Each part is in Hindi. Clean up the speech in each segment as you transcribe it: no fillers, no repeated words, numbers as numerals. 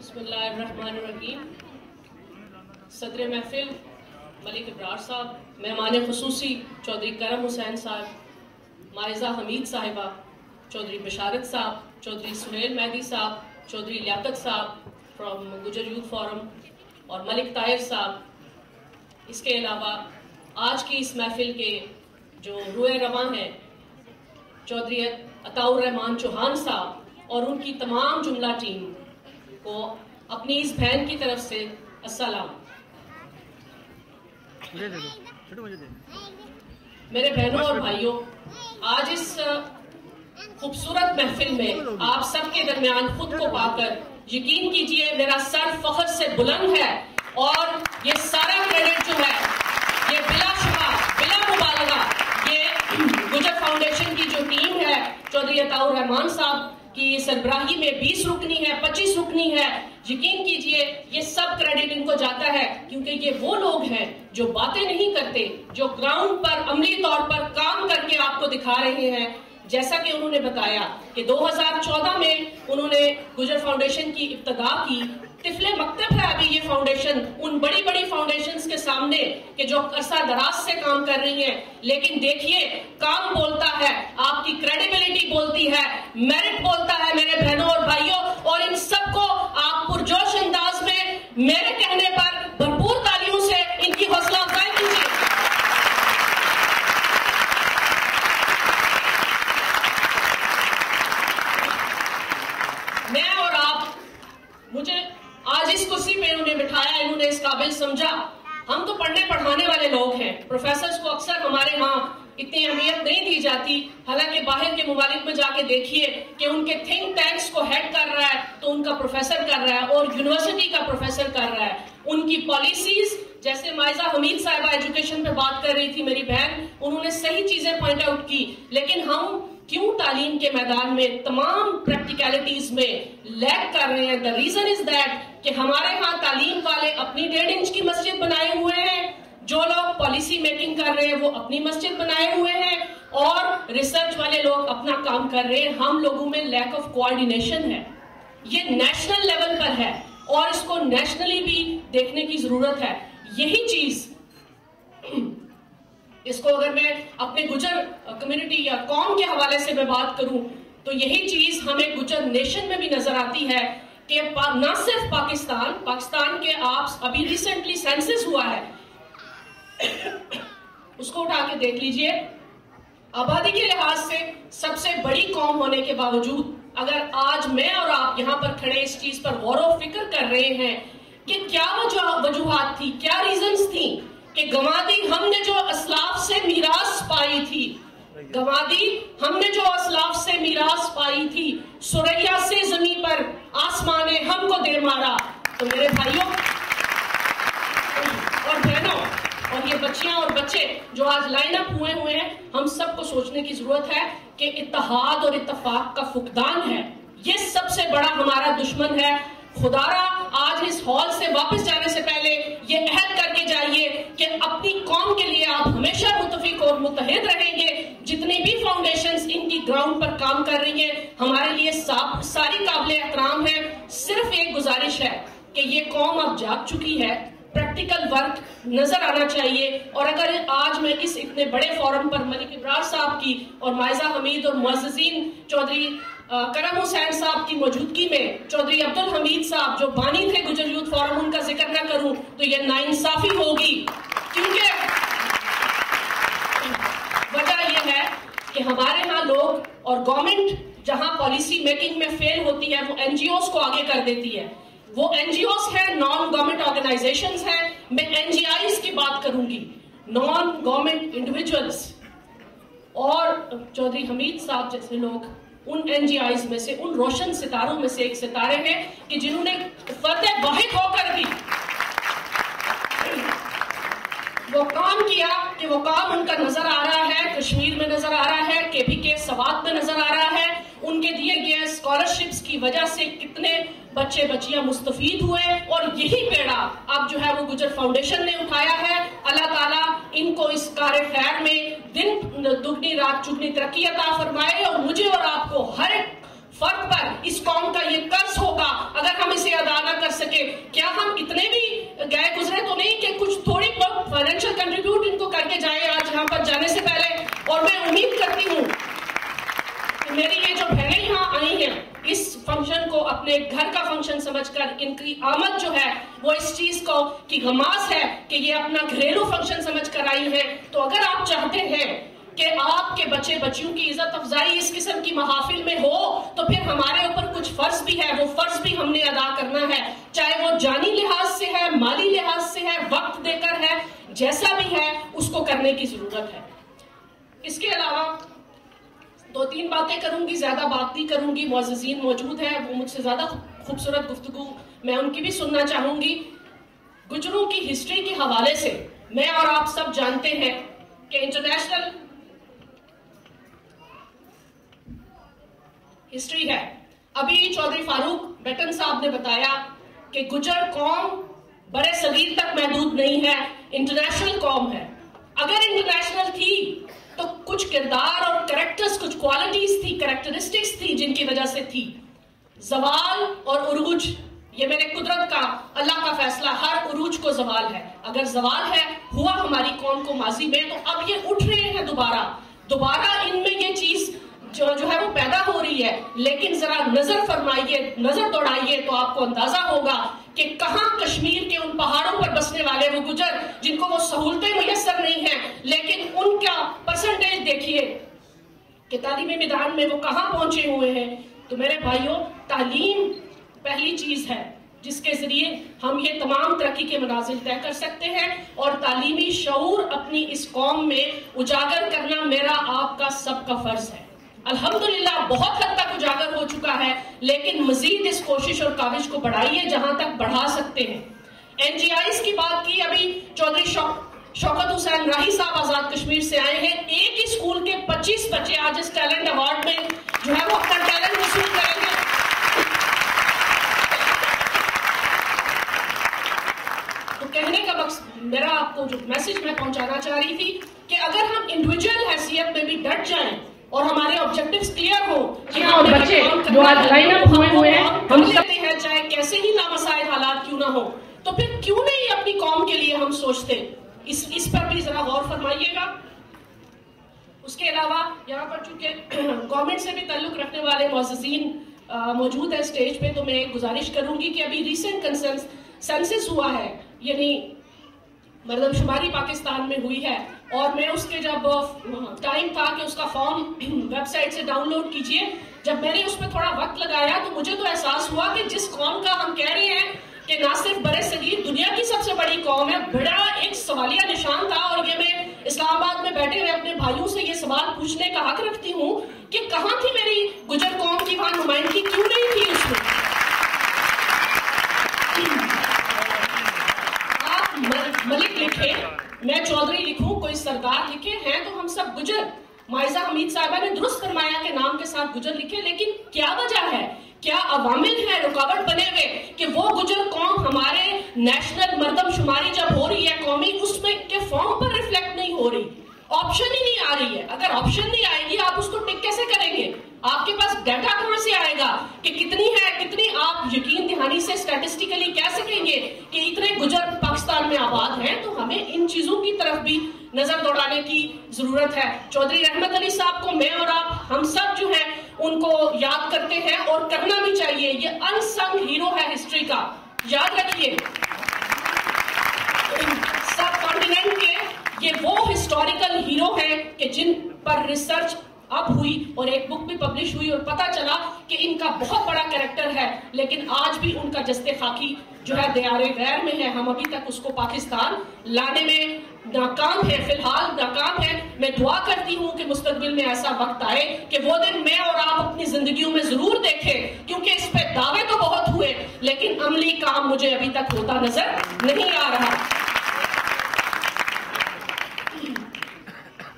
बिस्मिल्लाहिर्रहमानिर्रहीम। सदर महफिल मलिक इब्रार साहब, मेहमान खुसूसी चौधरी करम हुसैन साहब, माइजा हमीद साहिबा, चौधरी बशारत साहब, चौधरी सुहेल मेहदी साहब, चौधरी लियाकत साहब फ्रॉम गुजर यूथ फोरम और मलिक ताहिर साहब। इसके अलावा आज की इस महफिल के जो रुए रवां हैं चौधरी अताउर रहमान चौहान साहब और उनकी तमाम जुमला टीम को अपनी इस बहन की तरफ से अस्सलाम। मेरे बहनों और भाइयों, आज इस खूबसूरत महफिल में आप सबके दरमियान खुद को पाकर यकीन कीजिए मेरा सर फख्र से बुलंद है और ये सारा क्रेडिट जो है ये बिलाशुबा बिला मुबालगा ये गुजर फाउंडेशन की जो टीम है चौधरी अताउर रहमान साहब की सरबराही में 20 रुकनी है, 25 रुकनी है, यकीन कीजिए ये सब क्रेडिट इनको जाता है क्योंकि ये वो लोग हैं जो बातें नहीं करते, जो ग्राउंड पर अमली तौर पर काम करके आपको दिखा रहे हैं। जैसा कि उन्होंने बताया कि 2014 में उन्होंने गुजर फाउंडेशन की इब्तिदा की। तिफले मकतब है अभी ये फाउंडेशन उन बड़ी बड़ी फाउंडेशंस के सामने कि जो अरसा दराज से काम कर रही हैं, लेकिन देखिए काम बोलता है, आपकी क्रेडिबिलिटी बोलती है, मेरिट बोलता है मेरे बहनों और भाइयों। और इन सबको आप पुरजोश अंदाज में मेरे कहने पर भरपूर तालियों से इनकी हौसला अफजाई कीजिए। मैं और आप, मुझे आज इस कुर्सी पे इन्होंने बिठाया, इन्होंने इस काबिल समझा। हम तो पढ़ने पढ़ाने वाले लोग हैं, प्रोफेसर्स को अक्सर हमारे यहाँ इतनी अहमियत नहीं दी जाती। हालांकि बाहर के मुमालिक में जाके देखिए कि उनके थिंक टैंक्स को हेड कर रहा है तो उनका प्रोफेसर कर रहा है और यूनिवर्सिटी का प्रोफेसर कर रहा है। उनकी पॉलिसीज, जैसे माइजा हमीद साहिबा एजुकेशन पे बात कर रही थी मेरी बहन, उन्होंने सही चीजें पॉइंट आउट की। लेकिन हम क्यों तालीम के मैदान में तमाम प्रैक्टिकलिटीज में लैग कर रहे हैं? द रीजन इज दैट कि हमारे यहाँ तालीम वाले अपनी 1.5 इंच की मस्जिद बनाए हुए हैं, जो लोग पॉलिसी मेकिंग कर रहे हैं वो अपनी मस्जिद बनाए हुए हैं और रिसर्च वाले लोग अपना काम कर रहे हैं। हम लोगों में लैक ऑफ कोऑर्डिनेशन है, ये नेशनल लेवल पर है और इसको नेशनली भी देखने की जरूरत है। यही चीज इसको अगर मैं अपने गुजर कम्युनिटी या कौम के हवाले से मैं बात करूं तो यही चीज हमें गुजर नेशन में भी नजर आती है कि न सिर्फ पाकिस्तान के आप अभी रिसेंटली सेंसस हुआ है, उसको उठा के देख लीजिए। आबादी के लिहाज से सबसे बड़ी कौम होने के बावजूद अगर आज मैं और आप यहाँ पर खड़े इस चीज पर गौर फिक्र कर रहे हैं कि क्या वजूहात थी, क्या रीजंस थी कि गंवादी हमने जो असलाफ से मीरास पाई थी, सुरैया से जमीन पर आसमान ने हमको दे मारा। तो मेरे भाइयों और बहनों और ये बच्चियां और बच्चे जो आज लाइन अप हुए हैं, हम सबको सोचने की जरूरत है कि इत्तेहाद और इत्तेफाक का फुकदान है, ये सबसे बड़ा हमारा दुश्मन है। खुदारा आज इस हॉल से वापस जाने से पहले ये अहद करके जाइए कि अपनी कौम के लिए आप हमेशा मुत्तफिक और मुत्तहिद रहेंगे। जितनी भी फाउंडेशंस इनकी ग्राउंड पर काम कर रही हैं हमारे लिए सारी काबिल एहतराम है। सिर्फ एक गुजारिश है कि ये कौम अब जाग चुकी है, प्रैक्टिकल वर्क नजर आना चाहिए। और अगर आज मैं इस इतने बड़े फोरम पर मलिक इब्रार साहब की और माइजा हमीद और मुअज़्ज़िज़ीन चौधरी करम हुसैन साहब की मौजूदगी में चौधरी अब्दुल हमीद साहब जो बानी थे गुजर यूथ फोरम, उनका जिक्र न करूं तो यह नाइंसाफी होगी। क्योंकि वजह यह है कि हमारे यहाँ लोग और गवर्नमेंट जहां पॉलिसी मेकिंग में फेल होती है वो एनजीओस को आगे कर देती है। वो एनजीओस है, नॉन गवर्नमेंट ऑर्गेनाइजेशंस हैं। मैं एनजीआईज की बात करूंगी, नॉन गवर्नमेंट इंडिविजुअल्स। और चौधरी हमीद साहब जैसे लोग उन एनजीआईज में से, उन रोशन सितारों में से एक सितारे हैं कि जिन्होंने फर्द वाहिद होकर भी वो काम किया कि वो काम उनका नजर आ रहा है, कश्मीर में नजर आ रहा है, केपीके सवात में नजर आ रहा है। उनके दिए गए स्कॉलरशिप्स की वजह से कितने बच्चे बच्चियां मुस्तफीद हुए और यही बेड़ा अब जो है वो गुजर फाउंडेशन ने उठाया है। अल्लाह ताला इनको इस कार्य खैर में दिन दुगनी रात चुगनी तरक्की अता फरमाए और मुझे और आपको हर एक फर्द पर इस कौम का ये कर्ज होगा, अगर हम इसे अदा न कर फंक्शन को अपने घर का फंक्शन समझकर इनकी आमद जो है वो इस चीज को की गमास है कि ये अपना घरेलू फंक्शन समझकर आई है। तो अगर आप चाहते हैं कि आपके बच्चे बच्चियों की इज्जत अफजाई इस किस्म की महाफिल में हो, तो फिर हमारे ऊपर कुछ फर्ज भी है, वो फर्ज भी हमने अदा करना है, चाहे वो जानी लिहाज से है, माली लिहाज से है, वक्त देकर है, जैसा भी है उसको करने की जरूरत है। इसके अलावा 2-3 बातें करूंगी, ज्यादा बात नहीं करूंगी। मुअज़्ज़िज़ीन मौजूद है, वो मुझसे ज्यादा खूबसूरत गुफ्तगू मैं उनकी भी सुनना चाहूंगी। गुजरों की हिस्ट्री के हवाले से मैं और आप सब जानते हैं कि इंटरनेशनल हिस्ट्री है। अभी चौधरी फारूक बेटन साहब ने बताया कि गुजर कौम बड़े सगीर तक महदूद नहीं है, इंटरनेशनल कौम है। अगर इंटरनेशनल थी तो कुछ किरदार और कैरेक्टर्स, कुछ क्वालिटीज थी, कैरेक्टरिस्टिक्स थी जिनकी वजह से थी। जवाल और उरूज, ये मेरे कुदरत का, अल्लाह का फैसला, हर उरूज को जवाल है। अगर जवाल है हुआ हमारी कौम को माजी में, तो अब ये उठ रहे हैं दोबारा इनमें ये चीज जो है वो पैदा हो रही है। लेकिन जरा नजर फरमाइए, नजर दौड़ाइए तो आपको अंदाजा होगा कि कहां कश्मीर के उन पहाड़ों पर बसने वाले वो गुजर जिनको वो सहूलतें मुयस्सर नहीं है, लेकिन उनका परसेंटेज देखिए कि तालीमी मैदान में वो कहां पहुंचे हुए हैं। तो मेरे भाइयों, तालीम पहली चीज है जिसके जरिए हम ये तमाम तरक्की के मनाजिल तय कर सकते हैं, और तालीमी शऊर अपनी इस कौम में उजागर करना मेरा आपका सबका फर्ज है। अल्हम्दुलिल्लाह बहुत हद तक उजागर हो चुका है, लेकिन मजीद इस कोशिश और काविश को बढ़ाइए जहां तक बढ़ा सकते हैं। एनजीआईज की बात की, अभी चौधरी शौकत हुसैन राही साहब आजाद कश्मीर से आए हैं। एक ही स्कूल के 25 बच्चे आज इस टैलेंट अवार्ड में जो है वो अपना टैलेंट वसूल करेंगे। तो कहने का मकसद मेरा, आपको जो मैसेज मैं पहुंचाना चाह रही थी कि अगर हम इंडिविजुअल हैसियत में भी डट जाएं और हमारे ऑब्जेक्टिव्स क्लियर हो कि और बच्चे जो आज लाइन अप हुए हैं हम लेते हैं, चाहे कैसे ही नामसाइल हालात क्यों ना हो, तो फिर क्यों नहीं अपनी कौम के लिए हम सोचते। इस पर भी जरा गौर फरमाइएगा। उसके अलावा यहाँ पर चूंकि गवर्नमेंट से भी ताल्लुक रखने वाले मुअज़्ज़िज़ीन मौजूद है स्टेज पे, तो मैं गुजारिश करूंगी कि अभी रिसेंट सेंसस हुआ है, यानी मरदमशुमारी पाकिस्तान में हुई है, और मैं उसके जब टाइम था कि उसका फॉर्म वेबसाइट से डाउनलोड कीजिए, जब मैंने उसमें थोड़ा वक्त लगाया तो मुझे तो एहसास हुआ कि जिस कौम का हम कह रहे हैं कि ना सिर्फ बड़े सगीर दुनिया की सबसे बड़ी कौम है, बड़ा एक सवालिया निशान था। और ये मैं इस्लामाबाद में बैठे हुए अपने भाइयों से ये सवाल पूछने का हक रखती हूँ कि कहाँ थी मेरी गुजर कौम की वहां नुमाइंदगी, क्यों नहीं थी उसमें। आप मलिक लिखे, मैं चौधरी लिखूं, कोई सरदार लिखे, हैं तो हम सब गुजर। माइजा हमीद साहिबा ने दुरुस्त फरमाया कि नाम के साथ गुजर लिखे, लेकिन क्या वजह है, क्या अवामिल है रुकावट बने हुए कि वो गुजर कौम हमारे नेशनल मरदमशुमारी जब हो रही है कौमी, उसमें के फॉर्म पर रिफ्लेक्ट नहीं हो रही, ऑप्शन ही नहीं आ रही है। अगर ऑप्शन नहीं आएगी आप उसको टिक कैसे करेंगे, आपके पास डाटा कहां से आएगा कि कितनी है कितनी, आप यकीन दहानी से स्टैटिस्टिकली कह सकेंगे कि इतने गुजर पाकिस्तान में आबाद हैं। तो हमें इन चीजों की तरफ भी नजर दौड़ाने की जरूरत है। चौधरी रहमत अली साहब को मैं और आप हम सब जो है उनको याद करते हैं, और करना भी चाहिए। ये अनसंग हीरो है हिस्ट्री का, याद रखिए। सब कॉन्टिनेंट के ये वो हिस्टोरिकल हीरो हैं कि जिन पर रिसर्च अब हुई और एक बुक भी पब्लिश हुई और पता चला कि इनका बहुत बड़ा कैरेक्टर है, लेकिन आज भी उनका जस्ते खाकी जो है दयारे गैर में है। हम अभी तक उसको पाकिस्तान लाने में नाकाम है, फिलहाल नाकाम है। मैं दुआ करती हूँ कि मुस्तकबिल में ऐसा वक्त आए कि वो दिन मैं और आप अपनी जिंदगियों में जरूर देखें, क्योंकि इस पे दावे तो बहुत हुए लेकिन अमली काम मुझे अभी तक होता नजर नहीं आ रहा।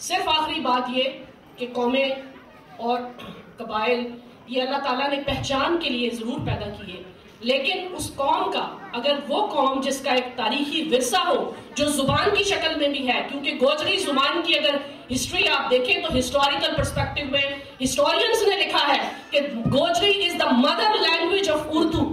सिर्फ आखिरी बात ये कि कौमें और कबाइल ये अल्लाह ताला ने पहचान के लिए जरूर पैदा किए, लेकिन उस कौम का, अगर वो कौम जिसका एक तारीखी विरसा हो जो जुबान की शक्ल में भी है, क्योंकि गोजरी जुबान की अगर हिस्ट्री आप देखें तो हिस्टोरिकल पर्सपेक्टिव में हिस्टोरियंस ने लिखा है कि Gojri is the mother language of Urdu.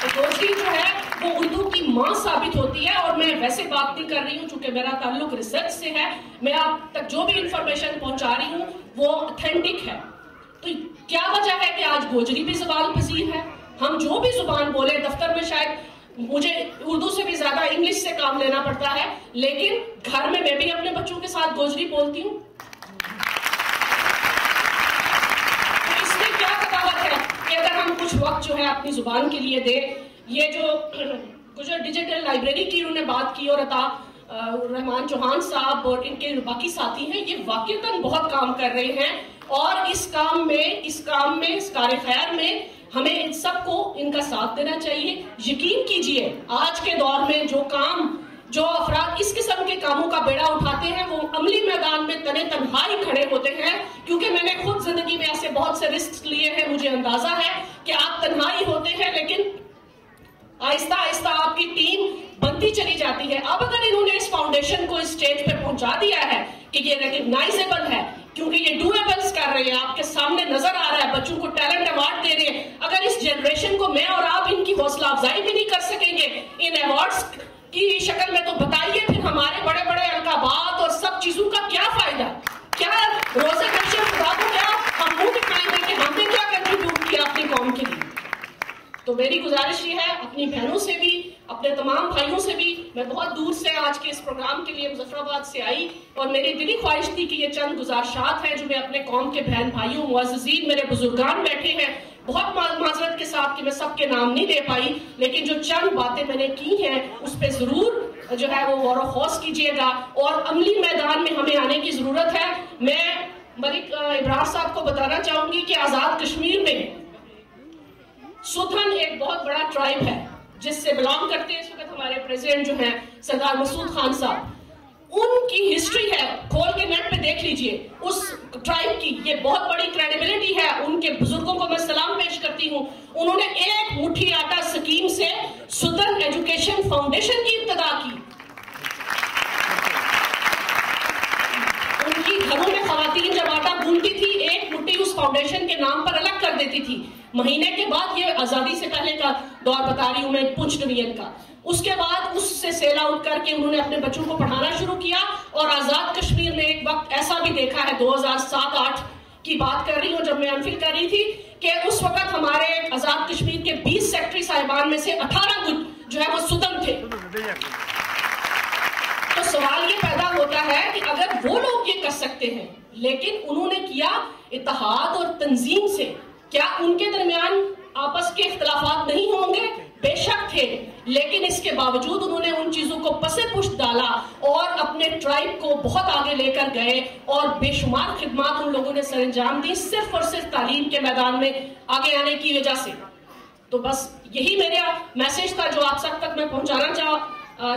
तो गोजरी जो है वो उर्दू की मां साबित होती है, और मैं वैसे बात नहीं कर रही हूँ, चूंकि मेरा ताल्लुक रिसर्च से है, मैं आप तक जो भी इंफॉर्मेशन पहुंचा रही हूँ वो ऑथेंटिक है। तो क्या वजह है कि आज गोजरी भी जुबान पसीर है? हम जो भी जुबान बोले, दफ्तर में शायद मुझे उर्दू से भी ज्यादा इंग्लिश से काम लेना पड़ता है, लेकिन घर में मैं भी अपने बच्चों के साथ गोजरी बोलती हूँ। तो इसमें क्या तफावत है कि अगर हम कुछ वक्त जो है अपनी जुबान के लिए दें। ये जो गुजर डिजिटल लाइब्रेरी की उन्होंने बात की और अता रहमान चौहान साहब और इनके बाकी साथी हैं, ये वाकईतन बहुत काम कर रहे हैं और इस कार्य खैर में हमें इन सबको इनका साथ देना चाहिए। यकीन कीजिए आज के दौर में जो अफराद इस किस्म के कामों का बेड़ा उठाते हैं वो अमली मैदान में तने तन्हाई खड़े होते हैं, क्योंकि मैंने खुद जिंदगी में ऐसे बहुत से रिस्क लिए हैं। मुझे अंदाजा है कि आप तन्हाई होते हैं, लेकिन आहिस्ता आहिस्ता आपकी टीम बनती चली जाती है। अब अगर इन्होंने इस फाउंडेशन को इस स्टेज पे पहुंचा दिया है कि ये रिकग्नाइजेबल है, क्योंकि ये डूएबल्स कर रहे हैं, आपके सामने नजर आ रहा है, बच्चों को टैलेंट अवार्ड दे रहे हैं। अगर इस जनरेशन को मैं और आप इनकी हौसला अफजाई भी नहीं कर सकेंगे इन अवार्ड्स की शक्ल में, तो बताइए फिर हमारे बड़े बड़े अलकाबात और सब चीजों का क्या फायदा? क्या रोजे बच्चे खुदा को क्या हम मुंह दिखाएंगे कि हमने क्या कंट्रीब्यूट किया अपनी कौम के लिए? तो मेरी गुजारिश ये है अपनी बहनों से भी, अपने तमाम भाइयों से भी, मैं बहुत दूर से आज के इस प्रोग्राम के लिए मुजफ्फराबाद से आई और मेरी दिली ख्वाहिश थी कि ये चंद गुजारिशात हैं जो मैं अपने कौम के बहन भाइयों, मुअज़्ज़िज़ीन, मेरे बुजुर्गान बैठे हैं, बहुत माजरत के साथ कि मैं सबके नाम नहीं ले पाई, लेकिन जो चंद बातें मैंने की हैं उस पर जरूर जो है वो गौर व खौस कीजिएगा और अमली मैदान में हमें आने की जरूरत है। मैं मलिक इब्रार साहब को बताना चाहूंगी कि आजाद कश्मीर में सुथन एक बहुत बड़ा ट्राइब है जिससे बिलोंग करते हैं इस वक्त हमारे प्रेसिडेंट जो हैं सरदार मसूद खान साहब। उनकी हिस्ट्री है, खोल के नेट पे देख लीजिए उस ट्राइब की, ये बहुत बड़ी क्रेडिबिलिटी है। उनके बुजुर्गों को मैं सलाम पेश करती हूँ। उन्होंने एक मुट्ठी आटा स्कीम से सुदन एजुकेशन फाउंडेशन की इब्तिदा की। उनकी घरों में खवातीन जब आटा गूंथती थी, एक मुट्ठी उस फाउंडेशन के नाम पर अलग कर देती थी। महीने के बाद, ये आजादी से पहले का दौर बता रही हूं मैं, पुंछ डिवीजन का, उसके बाद उससे सेल आउट करके उन्होंने अपने बच्चों को पढ़ाना शुरू किया। और आजाद कश्मीर में एक वक्त ऐसा भी देखा है, 2007-8 की बात कर रही हूँ जब मैं एमफिल कर रही थी, कि उस वक्त हमारे आजाद कश्मीर के 20 सेक्रेटरी साहिबान में से 18 जो है वो सुदन थे। तो सवाल ये पैदा होता है कि अगर वो लोग ये कर सकते हैं, लेकिन उन्होंने किया इत्तेहाद और तंजीम से, क्या उनके दरमियान आपस के इख्तिलाफात नहीं होंगे? बेशक थे, लेकिन इसके बावजूद उन्होंने उन चीजों को पसे पुश्त डाला और अपने ट्राइब को बहुत आगे लेकर गए और बेशुमार खिदमात उन लोगों ने सरंजाम दी, सिर्फ और सिर्फ तालीम के मैदान में आगे आने की वजह से। तो बस यही मेरा मैसेज था जो आप सब तक मैं पहुंचाना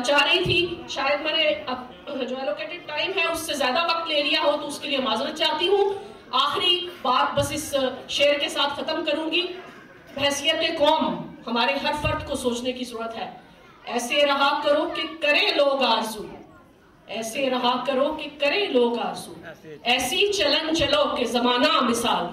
चाह रही थी। शायद मैंने जो एलोकेटेड टाइम है उससे ज्यादा वक्त ले लिया हो, तो उसके लिए माजरत चाहती हूँ। आखिरी बात बस इस शेर के साथ खत्म करूंगी। हैसियत कौम हमारे हर फर्द को सोचने की जरूरत है। ऐसे रहा करो कि करे लोग आरज़ू, ऐसे रहा करो कि करे लोग आरज़ू, ऐसी चलन चलो कि जमाना मिसाल।